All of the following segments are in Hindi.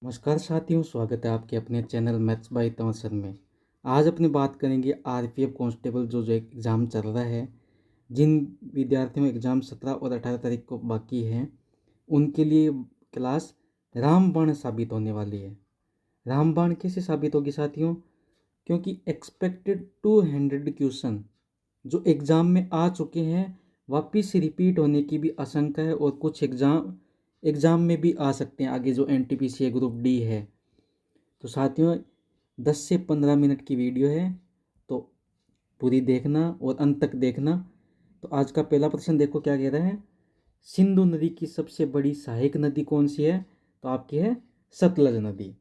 नमस्कार साथियों, स्वागत है आपके अपने चैनल मैथ्स बाय तवसर में। आज अपनी बात करेंगे आरपीएफ कांस्टेबल जो एग्ज़ाम चल रहा है। जिन विद्यार्थियों में एग्ज़ाम 17 और 18 तारीख को बाकी है, उनके लिए क्लास रामबाण साबित होने वाली है। रामबाण कैसे साबित होगी साथियों? क्योंकि एक्सपेक्टेड 200 क्वेश्चन जो एग्ज़ाम में आ चुके हैं वापस रिपीट होने की भी आशंका है, और कुछ एग्ज़ाम में भी आ सकते हैं आगे, जो एनटीपीसी है ग्रुप डी है। तो साथियों 10 से 15 मिनट की वीडियो है, तो पूरी देखना और अंत तक देखना। तो आज का पहला प्रश्न देखो क्या कह रहा है। सिंधु नदी की सबसे बड़ी सहायक नदी कौन सी है? तो आपकी है सतलज नदी।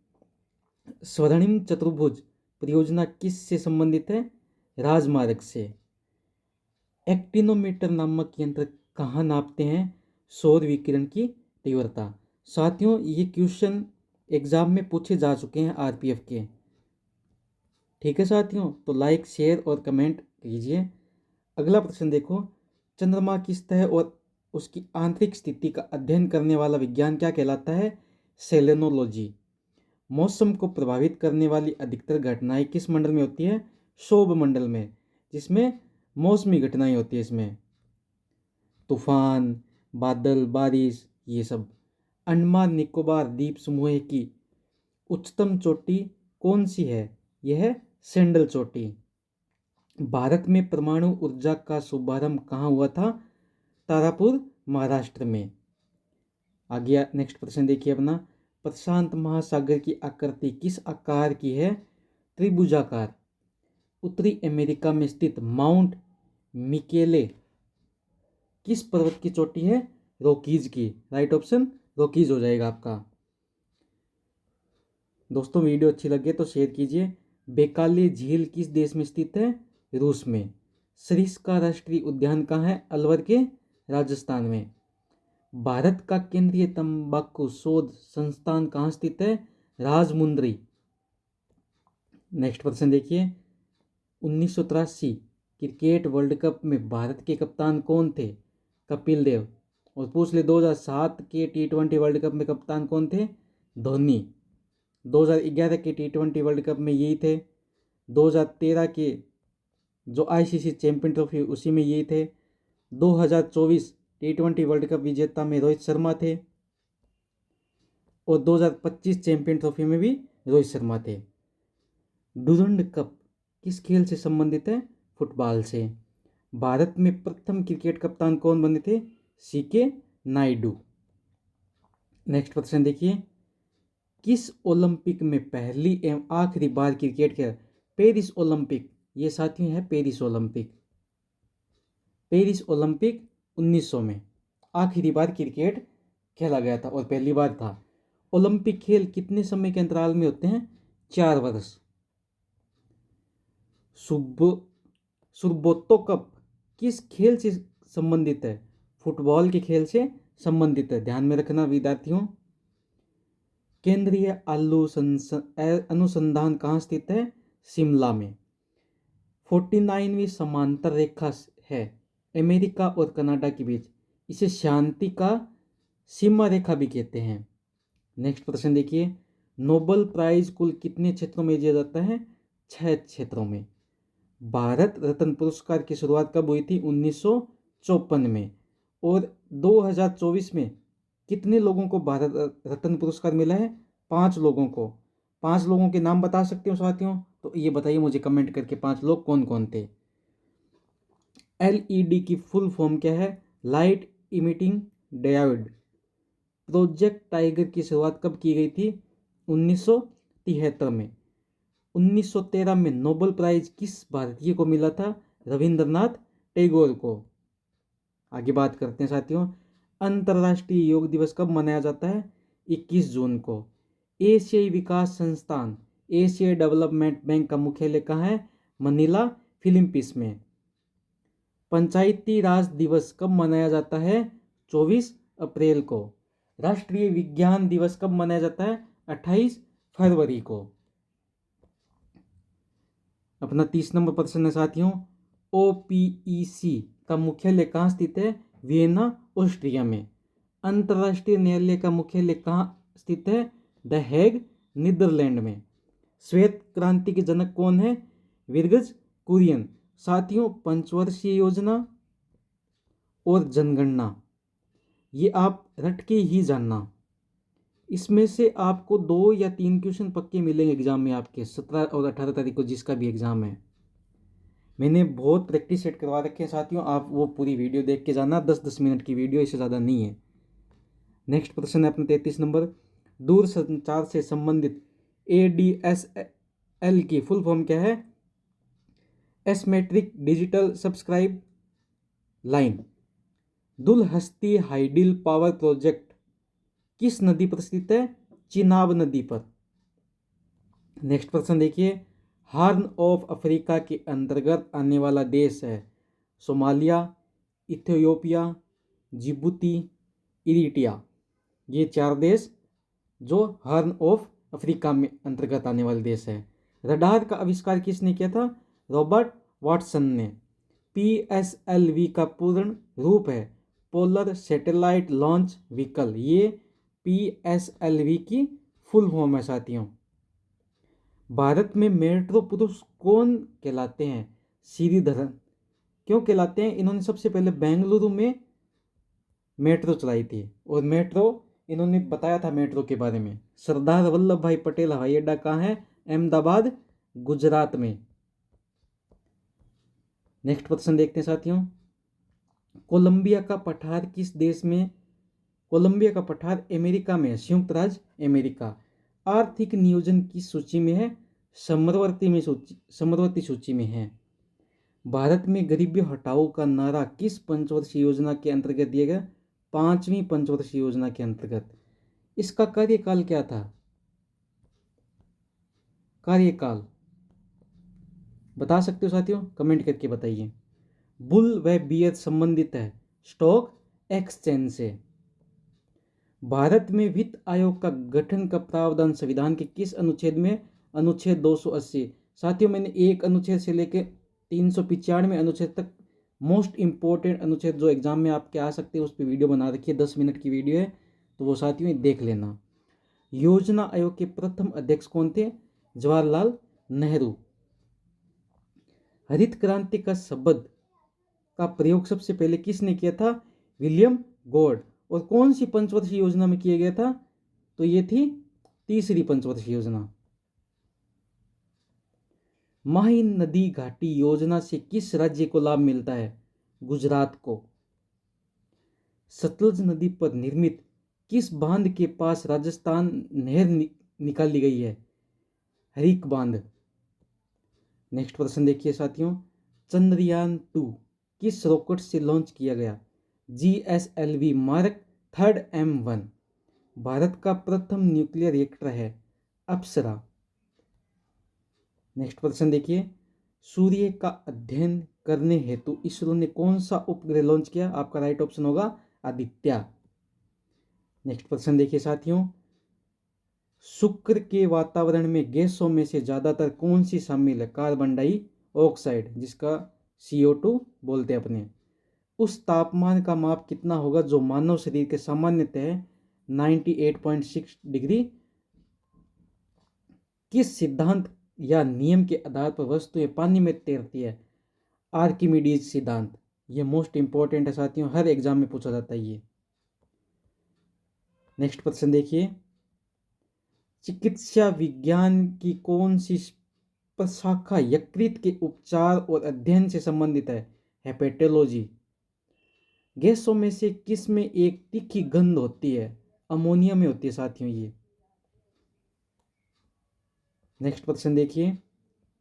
स्वर्णिम चतुर्भुज परियोजना किस से संबंधित है? राजमार्ग से। एक्टिनोमीटर नामक यंत्र कहाँ नापते हैं सौर विकिरण की तीव्रता? साथियों ये क्वेश्चन एग्जाम में पूछे जा चुके हैं आरपीएफ के। ठीक है साथियों, तो लाइक शेयर और कमेंट कीजिए। अगला प्रश्न देखो। चंद्रमा की सतह और उसकी आंतरिक स्थिति का अध्ययन करने वाला विज्ञान क्या कहलाता है? सेलेनोलॉजी। मौसम को प्रभावित करने वाली अधिकतर घटनाएं किस मंडल में होती है? क्षोभ मंडल में, जिसमें मौसमी घटनाएं होती है। इसमें तूफान, बादल, बारिश, ये सब। अंडमान निकोबार द्वीप समूह की उच्चतम चोटी कौन सी है? यह है सेंडल चोटी। भारत में परमाणु ऊर्जा का शुभारंभ कहाँ हुआ था? तारापुर, महाराष्ट्र में। आगे नेक्स्ट प्रश्न देखिए अपना। प्रशांत महासागर की आकृति किस आकार की है? त्रिभुजाकार। उत्तरी अमेरिका में स्थित माउंट मिकेले किस पर्वत की चोटी है? रॉकीज की। राइट ऑप्शन रॉकीज हो जाएगा आपका। दोस्तों वीडियो अच्छी लगे तो शेयर कीजिए। बेकाले झील किस देश में स्थित है? रूस में। सरिस्का राष्ट्रीय उद्यान कहाँ है? अलवर के राजस्थान में। भारत का केंद्रीय तंबाकू शोध संस्थान कहाँ स्थित है? राजमुंद्री। नेक्स्ट प्रश्न देखिए। 1983 क्रिकेट वर्ल्ड कप में भारत के कप्तान कौन थे? कपिल देव। और पूछ ले 2007 के T20 वर्ल्ड कप में कप्तान कौन थे? धोनी। 2011 के T20 वर्ल्ड कप में यही थे। 2013 के जो आईसीसी चैंपियन ट्रॉफी उसी में यही थे। 2024 T20 वर्ल्ड कप विजेता में रोहित शर्मा थे, और 2025 चैंपियन ट्रॉफी में भी रोहित शर्मा थे। डुरंड कप किस खेल से संबंधित है? फुटबॉल से। भारत में प्रथम क्रिकेट कप्तान कौन बने थे? सीके नायडू। नेक्स्ट प्रश्न देखिए। किस ओलंपिक में पहली एवं आखिरी बार क्रिकेट खेला? Paris Olympic. ये साथियों है पेरिस ओलंपिक। पेरिस ओलंपिक 1900 में आखिरी बार क्रिकेट खेला गया था और पहली बार था। ओलंपिक खेल कितने समय के अंतराल में होते हैं? 4 वर्ष। सुब्रोतो कप किस खेल से संबंधित है? फुटबॉल के खेल से संबंधित है, ध्यान में रखना विद्यार्थियों। केंद्रीय आलू अनुसंधान कहाँ स्थित है? शिमला में। 49वीं समांतर रेखा है अमेरिका और कनाडा के बीच, इसे शांति का सीमा रेखा भी कहते हैं। नेक्स्ट प्रश्न देखिए। नोबेल प्राइज कुल कितने क्षेत्रों में दिया जाता है? 6 क्षेत्रों में। भारत रत्न पुरस्कार की शुरुआत कब हुई थी? 1954 में। और 2024 में कितने लोगों को भारत रत्न पुरस्कार मिला है? 5 लोगों को। 5 लोगों के नाम बता सकते हो साथियों? तो ये बताइए मुझे कमेंट करके 5 लोग कौन कौन थे। एलईडी की फुल फॉर्म क्या है? Light emitting diode. Project tiger की शुरुआत कब की गई थी? 1973 में। 1913 में नोबेल प्राइज किस भारतीय को मिला था? रविंद्रनाथ टैगोर को। आगे बात करते हैं साथियों। अंतर्राष्ट्रीय योग दिवस कब मनाया जाता है? 21 जून को। एशियाई विकास संस्थान एशिया डेवलपमेंट बैंक का मुख्यालय कहाँ है? मनीला, फिलीपींस में। पंचायती राज दिवस कब मनाया जाता है? 24 अप्रैल को। राष्ट्रीय विज्ञान दिवस कब मनाया जाता है? 28 फरवरी को। अपना 30 नंबर प्रश्न है साथियों। ओपीईसी का मुख्यालय कहाँ स्थित है? वियना, ऑस्ट्रिया में। अंतर्राष्ट्रीय न्यायालय का मुख्यालय कहाँ स्थित है? द हेग, नीदरलैंड में। श्वेत क्रांति के जनक कौन है? विरगज कुरियन। साथियों, पंचवर्षीय योजना और जनगणना ये आप रट के ही जानना। इसमें से आपको 2 या 3 क्वेश्चन पक्के मिलेंगे एग्जाम में आपके 17 और 18 तारीख को जिसका भी एग्जाम है। मैंने बहुत प्रैक्टिस सेट करवा रखे हैं साथियों, आप वो पूरी वीडियो देख के जाना। 10-10 मिनट की वीडियो, इससे ज़्यादा नहीं है। नेक्स्ट प्रश्न है अपना 33 नंबर। दूरसंचार से संबंधित ADSL की फुल फॉर्म क्या है? Asymmetric digital subscribe line. Dulhasti hydel power project किस नदी पर स्थित है? चिनाब नदी पर। नेक्स्ट प्रश्न देखिए। हॉर्न ऑफ अफ्रीका के अंतर्गत आने वाला देश है सोमालिया, इथियोपिया, जिबूती, इरिट्रिया। ये 4 देश जो हॉर्न ऑफ अफ्रीका में अंतर्गत आने वाले देश है। रडार का आविष्कार किसने किया था? रॉबर्ट वाटसन ने। PSLV का पूर्ण रूप है पोलर सैटेलाइट लॉन्च व्हीकल। ये PSLV की फुल फॉर्म है साथियों। भारत में मेट्रो पुरुष कौन कहलाते हैं? श्रीधरन। क्यों कहलाते हैं? इन्होंने सबसे पहले बेंगलुरु में मेट्रो चलाई थी और मेट्रो इन्होंने बताया था मेट्रो के बारे में। सरदार वल्लभ भाई पटेल हवाई अड्डा कहाँ है? अहमदाबाद, गुजरात में। नेक्स्ट प्रश्न देखते हैं साथियों। कोलंबिया का पठार किस देश में? कोलंबिया का पठार अमेरिका में है, संयुक्त राज्य अमेरिका। आर्थिक नियोजन की सूची में है? समवर्ती सूची में है। भारत में गरीबी हटाओ का नारा किस पंचवर्षीय योजना के अंतर्गत दिया गया? 5वीं पंचवर्षीय योजना के अंतर्गत। इसका कार्यकाल क्या था? कार्यकाल बता सकते हो साथियों? कमेंट करके बताइए। बुल व बियर संबंधित है स्टॉक एक्सचेंज से। भारत में वित्त आयोग का गठन का प्रावधान संविधान के किस अनुच्छेद में? अनुच्छेद 280। साथियों, मैंने एक अनुच्छेद से लेकर 395 अनुच्छेद तक मोस्ट इंपॉर्टेंट अनुच्छेद जो एग्जाम में आपके आ सकते हैं उस पर वीडियो बना रखी है। 10 मिनट की वीडियो है, तो वो साथियों देख लेना। योजना आयोग के प्रथम अध्यक्ष कौन थे? जवाहरलाल नेहरू। हरित क्रांति का शब्द का प्रयोग सबसे पहले किसने किया था? William God. और कौन सी पंचवर्षीय योजना में किया गया था? तो ये थी तीसरी पंचवर्षीय योजना। माही नदी घाटी योजना से किस राज्य को लाभ मिलता है? गुजरात को। सतलज नदी पर निर्मित किस बांध के पास राजस्थान नहर निकाली गई है? हरिक बांध। नेक्स्ट प्रश्न देखिए साथियों। चंद्रयान 2 किस रॉकेट से लॉन्च किया गया? GSLV mark 3 M1। भारत का प्रथम न्यूक्लियर रिएक्टर है अप्सरा। नेक्स्ट प्रश्न देखिए। सूर्य का अध्ययन करने हेतु इसरो ने कौन सा उपग्रह लॉन्च किया? आपका राइट ऑप्शन होगा आदित्य। नेक्स्ट प्रश्न देखिए साथियों। शुक्र के वातावरण में गैसों में से ज्यादातर कौन सी शामिल है? कार्बन डाइऑक्साइड, जिसका CO2 बोलते हैं अपने। उस तापमान का माप कितना होगा जो मानव शरीर के सामान्यतः 98.6 डिग्री। किस सिद्धांत या नियम के आधार पर वस्तुएं पानी में तैरती है? आर्किमिडीज सिद्धांत। ये मोस्ट इंपॉर्टेंट है साथियों, हर एग्जाम में पूछा जाता है ये। नेक्स्ट प्रश्न देखिए। चिकित्सा विज्ञान की कौन सी शाखा यकृत के उपचार और अध्ययन से संबंधित है? हेपेटोलॉजी। गैसों में से किस में एक तीखी गंध होती है? अमोनिया में होती है साथियों ये। नेक्स्ट प्रश्न देखिए।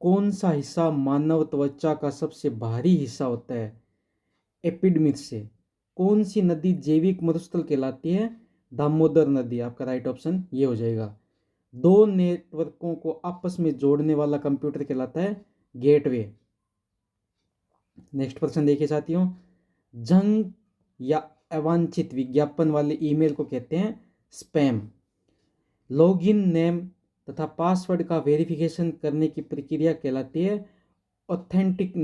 कौन सा हिस्सा मानव त्वचा का सबसे भारी हिस्सा होता है? एपिडर्मिस से। कौन सी नदी जैविक मरुस्थल कहलाती है? दामोदर नदी। आपका राइट ऑप्शन ये हो जाएगा। 2 नेटवर्कों को आपस में जोड़ने वाला कंप्यूटर कहलाता है गेटवे। नेक्स्ट प्रश्न देखिए साथियों। जंक या अवांछित विज्ञापन वाले ईमेल को कहते हैं स्पैम। लॉगिन नेम तथा पासवर्ड का वेरिफिकेशन करने की प्रक्रिया कहलाती है ऑथेंटिक।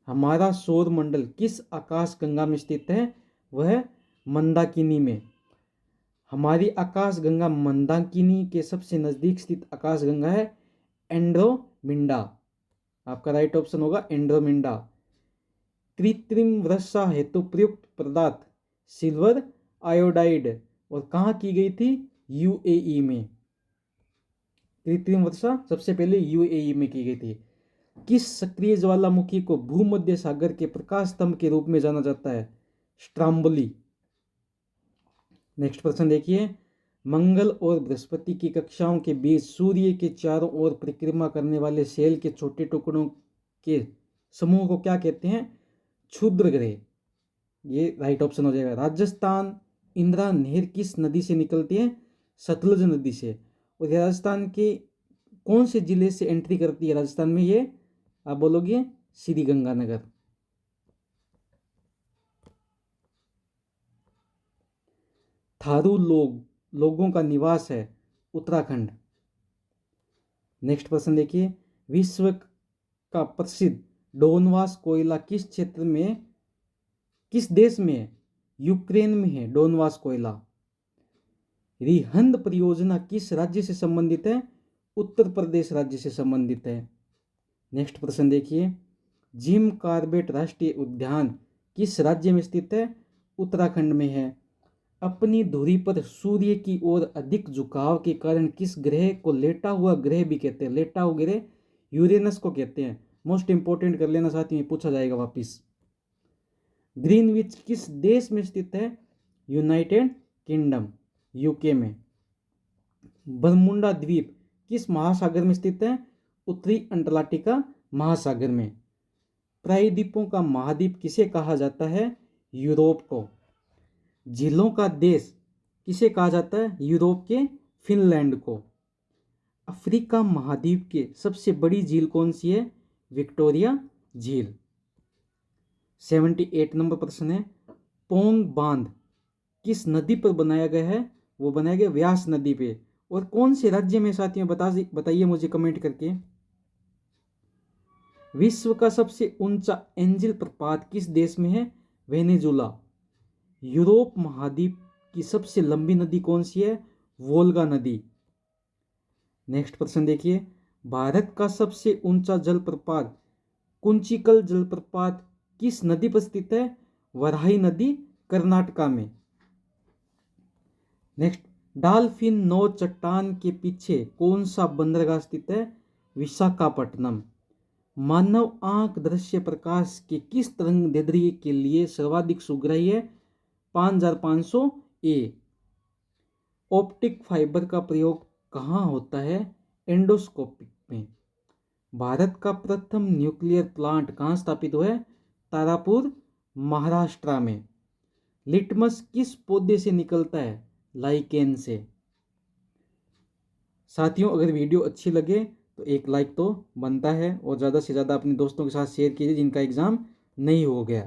हमारा सौर मंडल किस आकाश गंगा में स्थित है? वह मंदाकिनी में। हमारी आकाशगंगा मंदाकिनी के सबसे नजदीक स्थित आकाशगंगा है एंड्रोमिंडा। आपका राइट ऑप्शन होगा एंड्रोमिंडा। कृत्रिम वर्षा हेतु प्रयुक्त पदार्थ सिल्वर आयोडाइड, और कहाँ की गई थी? यूएई में। कृत्रिम वर्षा सबसे पहले यूएई में की गई थी। किस सक्रिय ज्वालामुखी को भूमध्य सागर के प्रकाश स्तंभ के रूप में जाना जाता है? स्ट्राम्बोली। नेक्स्ट प्रश्न देखिए, मंगल और बृहस्पति की कक्षाओं के बीच सूर्य के चारों ओर परिक्रमा करने वाले सेल के छोटे टुकड़ों के समूह को क्या कहते हैं? क्षुद्र ग्रह। ये राइट ऑप्शन हो जाएगा। राजस्थान इंदिरा नहर किस नदी से निकलती है? सतलुज नदी से। और राजस्थान के कौन से जिले से एंट्री करती है राजस्थान में? ये आप बोलोगे श्री गंगानगर। थारू लोगों का निवास है उत्तराखंड। नेक्स्ट प्रश्न देखिए, विश्व का प्रसिद्ध डोनवास कोयला किस क्षेत्र में, किस देश में है? यूक्रेन में है डोनवास कोयला। रिहंद परियोजना किस राज्य से संबंधित है? उत्तर प्रदेश राज्य से संबंधित है। नेक्स्ट प्रश्न देखिए, जिम कॉर्बेट राष्ट्रीय उद्यान किस राज्य में स्थित है? उत्तराखंड में है। अपनी धुरी पर सूर्य की ओर अधिक झुकाव के कारण किस ग्रह को लेटा हुआ ग्रह भी कहते हैं? लेटा हुआ ग्रह यूरेनस को कहते हैं। मोस्ट इंपोर्टेंट कर लेना, साथ में पूछा जाएगा वापिस। ग्रीनविच किस देश में स्थित है? यूनाइटेड किंगडम यूके में। बरमुंडा द्वीप किस महासागर में स्थित है? उत्तरी अंटार्कटिका महासागर में। प्रायद्वीपों का महाद्वीप किसे कहा जाता है? यूरोप को। झीलों का देश किसे कहा जाता है? यूरोप के फिनलैंड को। अफ्रीका महाद्वीप की सबसे बड़ी झील कौन सी है? विक्टोरिया झील। 78 नंबर प्रश्न है, पोंग बांध किस नदी पर बनाया गया है? वो बनाया गया व्यास नदी पे। और कौन से राज्य में साथियों बताइए मुझे कमेंट करके। विश्व का सबसे ऊंचा एंजिल प्रपात किस देश में है? वेनेजुला। यूरोप महाद्वीप की सबसे लंबी नदी कौन सी है? वोल्गा नदी। नेक्स्ट प्रश्न देखिए, भारत का सबसे ऊंचा जलप्रपात कुंचिकल जलप्रपात किस नदी पर स्थित है? वराही नदी कर्नाटका में। नेक्स्ट, डाल्फिन नौ चट्टान के पीछे कौन सा बंदरगाह स्थित है? विशाखापट्टनम। मानव आंख दृश्य प्रकाश के किस तरंगदैर्ध्य के लिए सर्वाधिक सुग्राही है? 5500 ए। ऑप्टिक फाइबर का प्रयोग कहाँ होता है? एंडोस्कोपिक में। भारत का प्रथम न्यूक्लियर प्लांट कहाँ स्थापित हुआ है? तारापुर महाराष्ट्र में। लिटमस किस पौधे से निकलता है? लाइकेन से। साथियों, अगर वीडियो अच्छी लगे तो एक लाइक तो बनता है, और ज़्यादा से ज़्यादा अपने दोस्तों के साथ शेयर कीजिए जिनका एग्ज़ाम नहीं हो गया।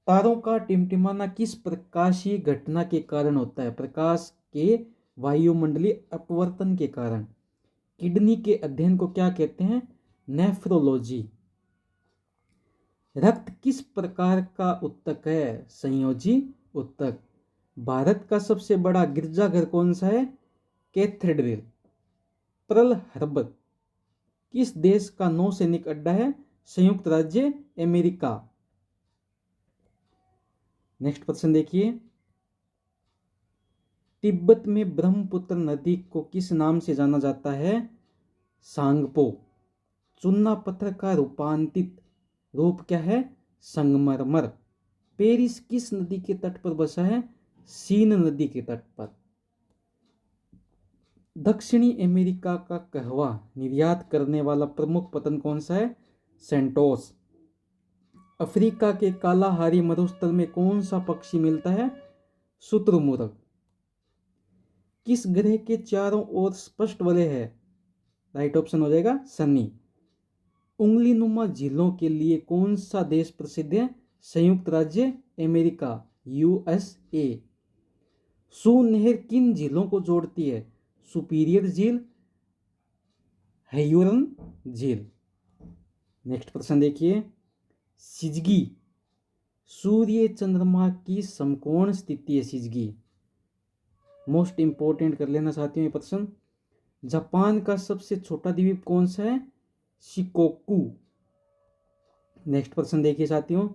तारों का टिमटिमाना किस प्रकाशीय घटना के कारण होता है? प्रकाश के वायुमंडलीय अपवर्तन के कारण। किडनी के अध्ययन को क्या कहते हैं? नेफ्रोलॉजी। रक्त किस प्रकार का उत्तक है? संयोजी उत्तक। भारत का सबसे बड़ा गिरजाघर कौन सा है? कैथेड्रल। पर्ल हार्बर किस देश का नौसैनिक अड्डा है? संयुक्त राज्य अमेरिका। नेक्स्ट प्रश्न देखिए, तिब्बत में ब्रह्मपुत्र नदी को किस नाम से जाना जाता है? सांगपो। चूना पत्थर का रूपांतरित रूप क्या है? संगमरमर। पेरिस किस नदी के तट पर बसा है? सीन नदी के तट पर। दक्षिणी अमेरिका का कहवा निर्यात करने वाला प्रमुख पतन कौन सा है? सेंटोस। अफ्रीका के कालाहारी मरुस्थल में कौन सा पक्षी मिलता है? शुतुरमुर्ग। किस ग्रह के चारों ओर स्पष्ट वलय है? राइट ऑप्शन हो जाएगा शनि। उंगलीनुमा झीलों के लिए कौन सा देश प्रसिद्ध है? संयुक्त राज्य अमेरिका यूएसए। सू नहर किन झीलों को जोड़ती है? सुपीरियर झील, हेयूरन झील। नेक्स्ट प्रश्न देखिए, सिजगी सूर्य चंद्रमा की समकोण स्थिति है। सिजगी मोस्ट इम्पोर्टेंट कर लेना साथियों ये प्रश्न। जापान का सबसे छोटा द्वीप कौन सा है? शिकोकू। नेक्स्ट प्रश्न देखिए साथियों,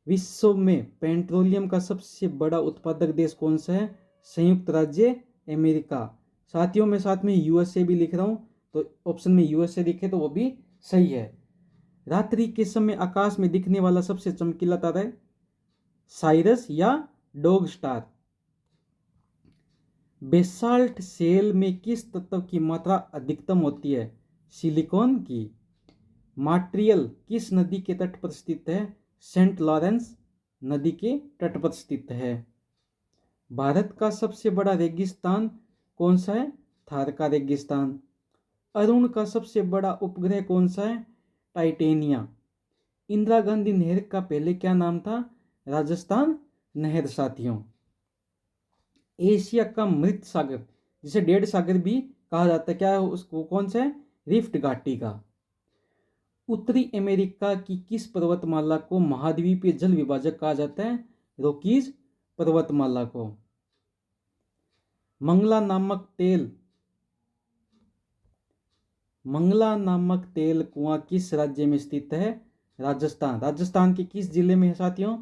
विश्व में पेट्रोलियम का सबसे बड़ा उत्पादक देश कौन सा है? संयुक्त राज्य अमेरिका। साथियों मैं साथ में यूएसए भी लिख रहा हूं, तो ऑप्शन में यूएसए दिखे तो वो भी सही है। रात्रि के समय आकाश में दिखने वाला सबसे चमकीला तारा है साइरस या डॉग स्टार। बेसाल्ट सेल में किस तत्व की मात्रा अधिकतम होती है? सिलिकॉन की। मॉन्ट्रियल किस नदी के तट पर स्थित है? सेंट लॉरेंस नदी के तट पर स्थित है। भारत का सबसे बड़ा रेगिस्तान कौन सा है? थार का रेगिस्तान। अरुण का सबसे बड़ा उपग्रह कौन सा है? टाइटेनिया। इंदिरा गांधी नहर का पहले क्या नाम था? राजस्थान नहर। साथियों एशिया का मृत सागर जिसे डेड सागर भी कहा जाता है, क्या है उसको, कौन सा है? रिफ्ट घाटी का। उत्तरी अमेरिका की किस पर्वतमाला को महाद्वीपीय जल विभाजक कहा जाता है? रॉकीज पर्वतमाला को। मंगला नामक तेल कुआं किस राज्य में स्थित है? राजस्थान। राजस्थान के किस जिले में है साथियों?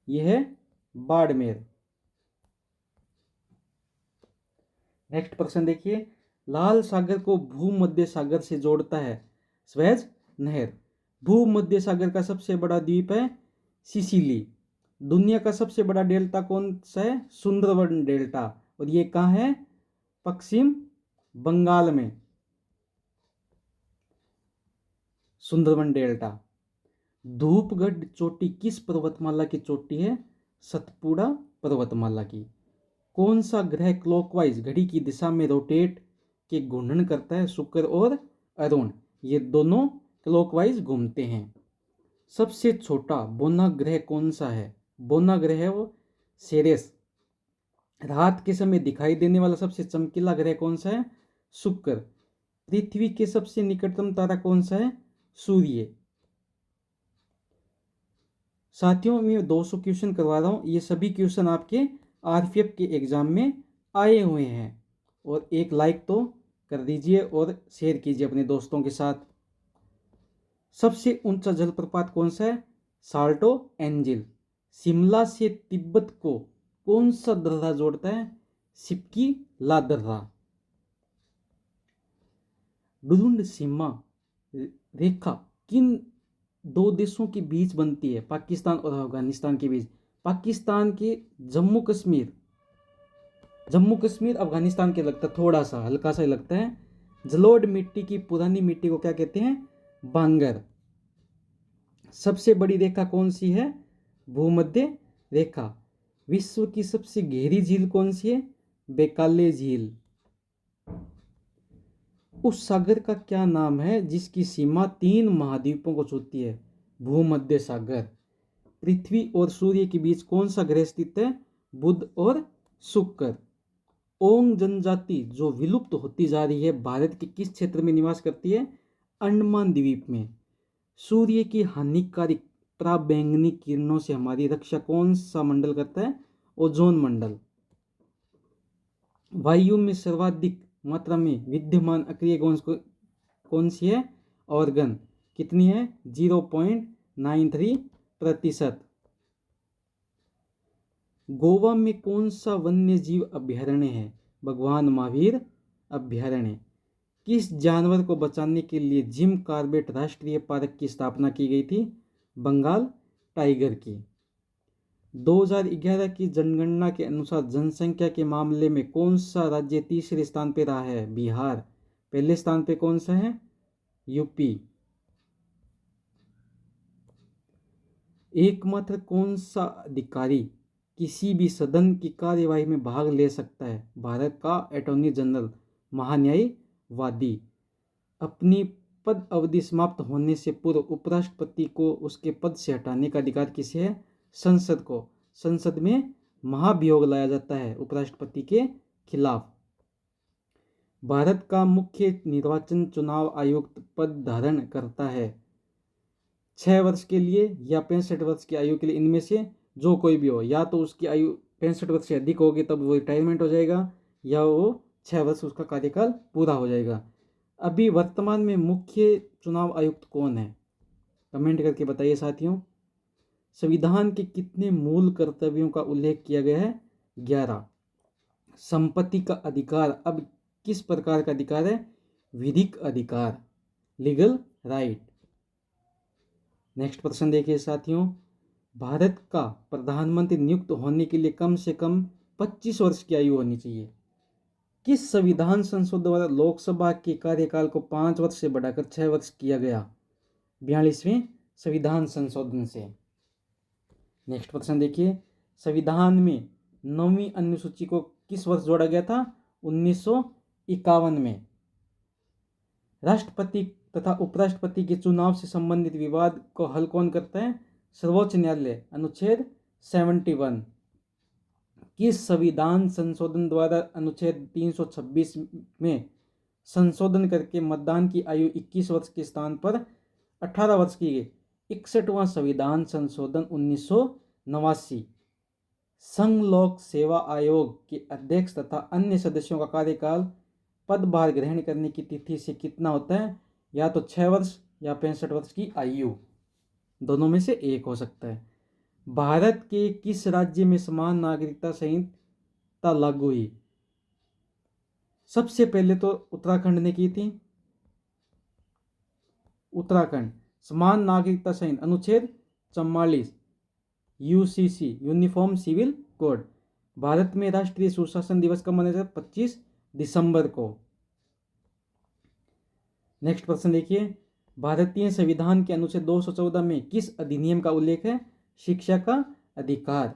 यह है बाड़मेर। नेक्स्ट प्रश्न देखिए, लाल सागर को भूमध्य सागर से जोड़ता है स्वेज नहर। भूमध्य सागर का सबसे बड़ा द्वीप है सिसिली। दुनिया का सबसे बड़ा डेल्टा कौन सा है? सुंदरवन डेल्टा। और ये कहाँ है? पश्चिम बंगाल में सुंदरवन डेल्टा। धूपगढ़ चोटी किस पर्वतमाला की चोटी है? सतपुड़ा पर्वतमाला की। कौन सा ग्रह क्लॉकवाइज घड़ी की दिशा में रोटेट के घूर्णन करता है? शुक्र और अरुण, ये दोनों क्लॉकवाइज घूमते हैं। सबसे छोटा बोना ग्रह कौन सा है? बोना ग्रह है वो सेरेस। रात के समय दिखाई देने वाला सबसे चमकीला ग्रह कौन सा है? शुक्र। पृथ्वी के सबसे निकटतम तारा कौन सा है? सूर्य। साथियों मैं 200 क्वेश्चन करवा रहा हूँ, ये सभी क्वेश्चन आपके आरपीएफ के एग्जाम में आए हुए हैं। और एक लाइक तो कर दीजिए और शेयर कीजिए अपने दोस्तों के साथ। सबसे ऊंचा जलप्रपात कौन सा है? Salto angel. शिमला से तिब्बत को कौन सा दर्रा जोड़ता है? सिपकी ला दर्रा। डुलुंड सीमा रेखा किन दो देशों के बीच बनती है? पाकिस्तान और अफगानिस्तान के बीच। पाकिस्तान के जम्मू कश्मीर अफगानिस्तान के लगता है, थोड़ा सा हल्का सा लगता है। जलोढ़ मिट्टी की पुरानी मिट्टी को क्या कहते हैं? बांगर। सबसे बड़ी रेखा कौन सी है? भूमध्य रेखा। विश्व की सबसे गहरी झील कौन सी है? बेकाले झील। उस सागर का क्या नाम है जिसकी सीमा 3 महाद्वीपों को छूती है? भूमध्य सागर। पृथ्वी और सूर्य के बीच कौन सा ग्रह स्थित है? बुध और शुक्र। ओंग जनजाति जो विलुप्त होती जा रही है भारत के किस क्षेत्र में निवास करती है? अंडमान द्वीप में। सूर्य की हानिकारक पराबैंगनी किरणों से हमारी रक्षा कौन सा मंडल करता है? ओजोन मंडल। वायु में सर्वाधिक मात्रा में विद्यमान अक्रिय गैस कौन सी है? ऑर्गन। कितनी है? 0.93%। गोवा में कौन सा वन्य जीव अभ्यारण्य है? भगवान महावीर अभ्यारण्य। किस जानवर को बचाने के लिए जिम कॉर्बेट राष्ट्रीय पार्क की स्थापना की गई थी? बंगाल टाइगर की। 2011 की जनगणना के अनुसार जनसंख्या के मामले में कौन सा राज्य तीसरे स्थान पर रहा है? बिहार। पहले स्थान पे कौन सा है? यूपी। एकमात्र कौन सा अधिकारी किसी भी सदन की कार्यवाही में भाग ले सकता है? भारत का अटॉर्नी जनरल, महान्यायवादी। अपनी पद अवधि समाप्त होने से पूर्व उपराष्ट्रपति को उसके पद से हटाने का अधिकार किसे है? संसद को। संसद में महाभियोग लाया जाता है उपराष्ट्रपति के खिलाफ। भारत का मुख्य निर्वाचन चुनाव आयुक्त पद धारण करता है 6 वर्ष के लिए या 65 वर्ष की आयु के लिए, इनमें से जो कोई भी हो, या तो उसकी आयु 65 वर्ष से अधिक होगी तब वो रिटायरमेंट हो जाएगा, या वो 6 वर्ष उसका कार्यकाल पूरा हो जाएगा। अभी वर्तमान में मुख्य चुनाव आयुक्त कौन है? कमेंट करके बताइए साथियों। संविधान के कितने मूल कर्तव्यों का उल्लेख किया गया है? 11। संपत्ति का अधिकार अब किस प्रकार का अधिकार है? विधिक अधिकार, लीगल राइट। नेक्स्ट प्रश्न देखिए साथियों, भारत का प्रधानमंत्री नियुक्त होने के लिए कम से कम 25 वर्ष की आयु होनी चाहिए। किस संविधान संशोधन द्वारा लोकसभा के कार्यकाल को 5 वर्ष से बढ़ाकर 6 वर्ष किया गया? 42वें संविधान संशोधन से। नेक्स्ट प्रश्न देखिए, संविधान में 9वीं अनुसूची को किस वर्ष जोड़ा गया था? 1951 में। राष्ट्रपति तथा उपराष्ट्रपति के चुनाव से संबंधित विवाद को हल कौन करता है? सर्वोच्च न्यायालय। अनुच्छेद 71। किस संविधान संशोधन द्वारा अनुच्छेद 326 में संशोधन करके मतदान की आयु 21 वर्ष के स्थान पर 18 वर्ष की गई? 61वां संविधान संशोधन 1989। संघ लोक सेवा आयोग के अध्यक्ष तथा अन्य सदस्यों का कार्यकाल पदभार ग्रहण करने की तिथि से कितना होता है? या तो 6 वर्ष या 65 वर्ष की आयु, दोनों में से एक हो सकता है। भारत के किस राज्य में समान नागरिकता संहिता लागू हुई? सबसे पहले तो उत्तराखंड ने की थी। उत्तराखंड। समान नागरिकता संहिता अनुच्छेद 44, UCC uniform civil code. Bharat में राष्ट्रीय सुशासन दिवस कब मनाया जाता है? 25 दिसंबर को। नेक्स्ट प्रश्न देखिए, भारतीय संविधान के अनुच्छेद 214 में किस अधिनियम का उल्लेख है? शिक्षा का अधिकार।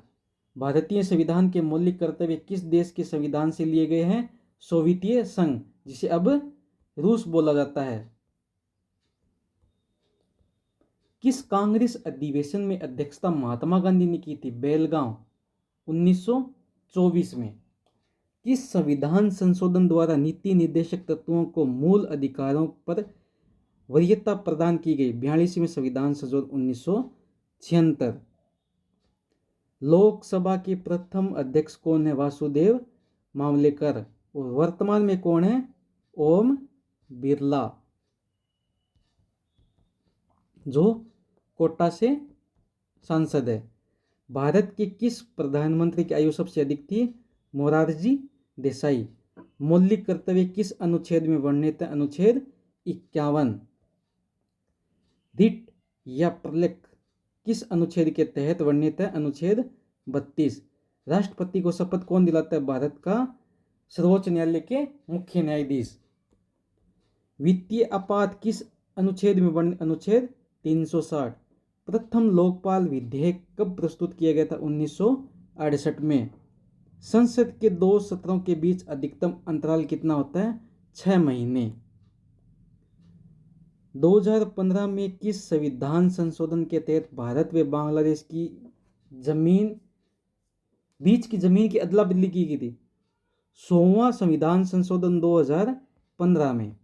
भारतीय संविधान के मौलिक कर्तव्य किस देश के संविधान से लिए गए हैं? सोवियत संघ, जिसे अब रूस बोला जाता है। किस कांग्रेस अधिवेशन में अध्यक्षता महात्मा गांधी ने की थी? बेलगांव, 1924 में। किस संविधान संशोधन द्वारा नीति निर्देशक तत्वों को मूल अधिकारों पर वरीयता प्रदान की गई? 42वें संविधान संशोधन 1976। लोकसभा के प्रथम अध्यक्ष कौन है? वासुदेव मावलेकर। और वर्तमान में कौन है? ओम बिरला, जो कोटा से सांसद है। भारत के किस प्रधानमंत्री की आयु सबसे अधिक थी? मोरारजी देसाई। मौलिक कर्तव्य किस अनुच्छेद में वर्णित है? अनुच्छेद 51। रिट या प्रलेख किस अनुच्छेद के तहत वर्णित है? अनुच्छेद 32। राष्ट्रपति को शपथ कौन दिलाता है? भारत का सर्वोच्च न्यायालय के मुख्य न्यायाधीश। वित्तीय आपात किस अनुच्छेद में वर्णित? अनुच्छेद 360। प्रथम लोकपाल विधेयक कब प्रस्तुत किया गया था? 1968 में। संसद के 2 सत्रों के बीच अधिकतम अंतराल कितना होता है? 6 महीने। 2015 में किस संविधान संशोधन के तहत भारत व बांग्लादेश की बीच की जमीन की अदला बदली की गई थी? 100वां संविधान संशोधन 2015 में।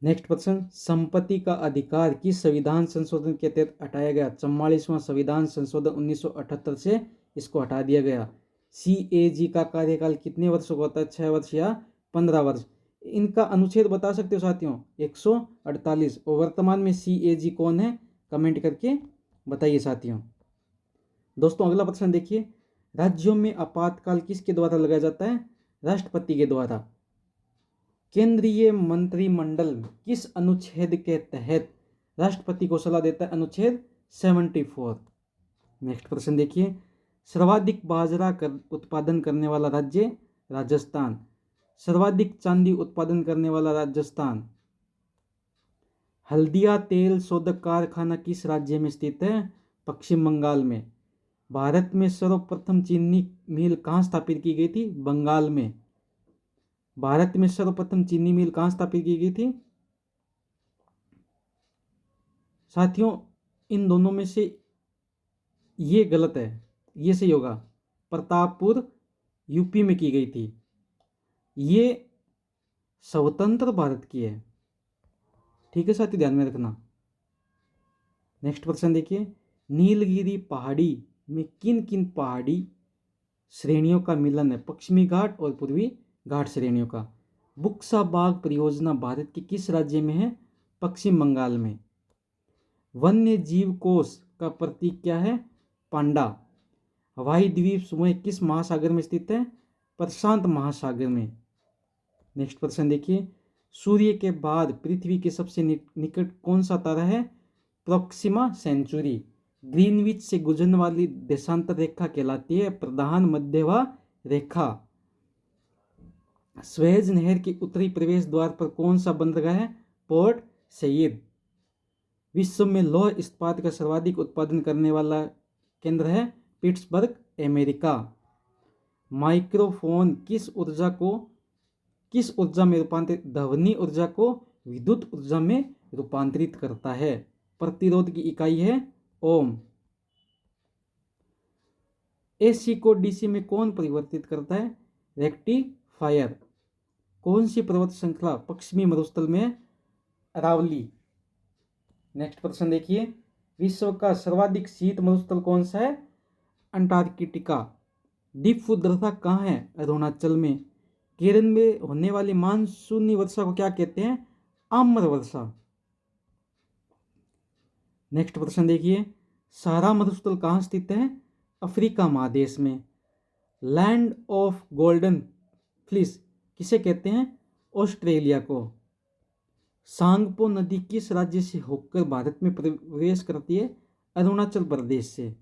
नेक्स्ट प्रश्न, संपत्ति का अधिकार किस संविधान संशोधन के तहत हटाया गया? 44वां संविधान संशोधन 1978 से इसको हटा दिया गया। CAG का कार्यकाल कितने वर्षों का होता है? 6 वर्ष या 15 वर्ष? इनका अनुच्छेद बता सकते हो साथियों? 148। और वर्तमान में CAG कौन है? कमेंट करके बताइए साथियों। दोस्तों अगला प्रश्न देखिए, राज्यों में आपातकाल किसके द्वारा लगाया जाता है? राष्ट्रपति के द्वारा। केंद्रीय मंत्रिमंडल किस अनुच्छेद के तहत राष्ट्रपति को सलाह देता है? अनुच्छेद 74। नेक्स्ट प्रश्न देखिए, सर्वाधिक बाजरा उत्पादन करने वाला राज्य? राजस्थान। सर्वाधिक चांदी उत्पादन करने वाला? राजस्थान। हल्दिया तेल शोधक कारखाना किस राज्य में स्थित है? पश्चिम बंगाल में। भारत में सर्वप्रथम चीनी मिल कहाँ स्थापित की गई थी? बंगाल में। भारत में सर्वप्रथम चीनी मिल कहाँ स्थापित की गई थी? साथियों इन दोनों में से ये गलत है, ये सही होगा। प्रतापपुर यूपी में की गई थी। ये स्वतंत्र भारत की है। ठीक है साथियों, ध्यान में रखना। नेक्स्ट प्रश्न देखिए, नीलगिरी पहाड़ी में किन किन पहाड़ी श्रेणियों का मिलन है? पश्चिमी घाट और पूर्वी घाट श्रेणियों का। बुक्सा बाग परियोजना भारत के किस राज्य में है? पश्चिम बंगाल में। वन्य जीव कोष का प्रतीक क्या है? पांडा। हवाई द्वीप समूह किस महासागर में स्थित है? प्रशांत महासागर में। नेक्स्ट प्रश्न देखिए, सूर्य के बाद पृथ्वी के सबसे निकट कौन सा तारा है? Proxima Centauri. ग्रीनविच से गुजरने वाली देशांतर रेखा कहलाती है प्रधान मध्यवा रेखा। स्वेज नहर के उत्तरी प्रवेश द्वार पर कौन सा बंदरगाह है? Port Said. विश्व में लौह इस्पात का सर्वाधिक उत्पादन करने वाला केंद्र है पिट्सबर्ग, अमेरिका। माइक्रोफोन किस ऊर्जा में रूपांतरित ध्वनि ऊर्जा को विद्युत ऊर्जा में रूपांतरित करता है? प्रतिरोध की इकाई है ओम। एसी को डीसी में कौन परिवर्तित करता है? रेक्टिफायर। कौन सी पर्वत श्रृंखला पश्चिमी मरुस्थल में है? अरावली। नेक्स्ट प्रश्न देखिए, विश्व का सर्वाधिक शीत मरुस्थल कौन सा है? अंटार्कटिका। दीपवृद्रता कहाँ है? अरुणाचल में। केरल में होने वाली मानसूनी वर्षा को क्या कहते हैं? आम्र वर्षा। नेक्स्ट प्रश्न देखिए, सहारा मरुस्थल कहाँ स्थित है? अफ्रीका महादेश में। लैंड ऑफ गोल्डन फ्लिस किसे कहते हैं? ऑस्ट्रेलिया को। सांगपो नदी किस राज्य से होकर भारत में प्रवेश करती है? अरुणाचल प्रदेश से।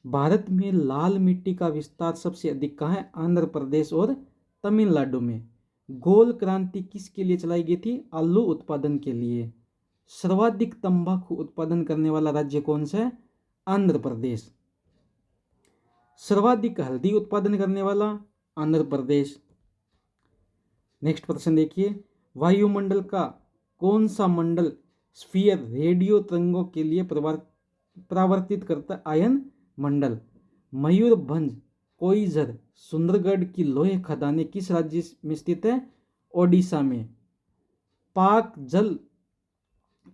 भारत में लाल मिट्टी का विस्तार सबसे अधिक कहाँ है? आंध्र प्रदेश और तमिलनाडु में। गोल क्रांति किसके लिए चलाई गई थी? आलू उत्पादन के लिए। सर्वाधिक तंबाकू उत्पादन करने वाला राज्य कौन सा है? आंध्र प्रदेश। सर्वाधिक हल्दी उत्पादन करने वाला? आंध्र प्रदेश। नेक्स्ट प्रश्न देखिए, वायुमंडल का कौन सा मंडल स्फीयर रेडियो तरंगों के लिए परावर्तित करता है? आयन मंडल। मयूरभंज, कोइझर, सुंदरगढ़ की लोहे खदानें किस राज्य में स्थित है? ओडिशा में। पाक जल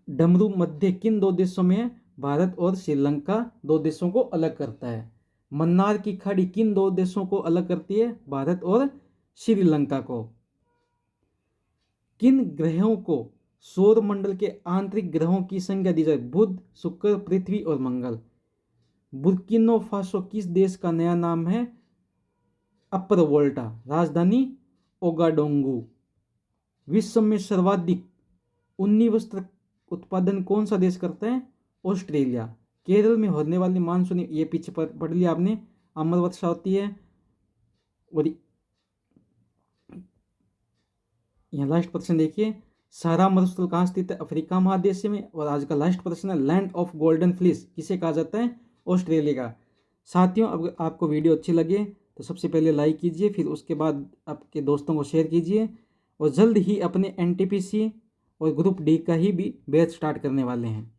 डमरू मध्य किन दो देशों में है? भारत और श्रीलंका दो देशों को अलग करता है। मन्नार की खाड़ी किन दो देशों को अलग करती है? भारत और श्रीलंका को। किन ग्रहों को सौर मंडल के आंतरिक ग्रहों की संख्या दी जाए? बुध, शुक्र, पृथ्वी और मंगल। बुर्किनो फासो किस देश का नया नाम है? अपर वोल्टा। राजधानी ओगाडोंगू। विश्व में सर्वाधिक ऊनी वस्त्र उत्पादन कौन सा देश करता है? ऑस्ट्रेलिया। केरल में होने वाली मानसून, ये पीछे पढ़ लिया आपने, अम्र वर्षा होती है। और यहाँ लास्ट प्रश्न देखिए, सहारा मरुस्थल कहाँ स्थित है? अफ्रीका महादेश में। और आज का लास्ट प्रश्न है, लैंड ऑफ गोल्डन फ्लिस किसे कहा जाता है? ऑस्ट्रेलिया का। साथियों, अगर आपको वीडियो अच्छी लगे तो सबसे पहले लाइक कीजिए, फिर उसके बाद आपके दोस्तों को शेयर कीजिए। और जल्द ही अपने NTPC और ग्रुप डी का ही भी बैच स्टार्ट करने वाले हैं।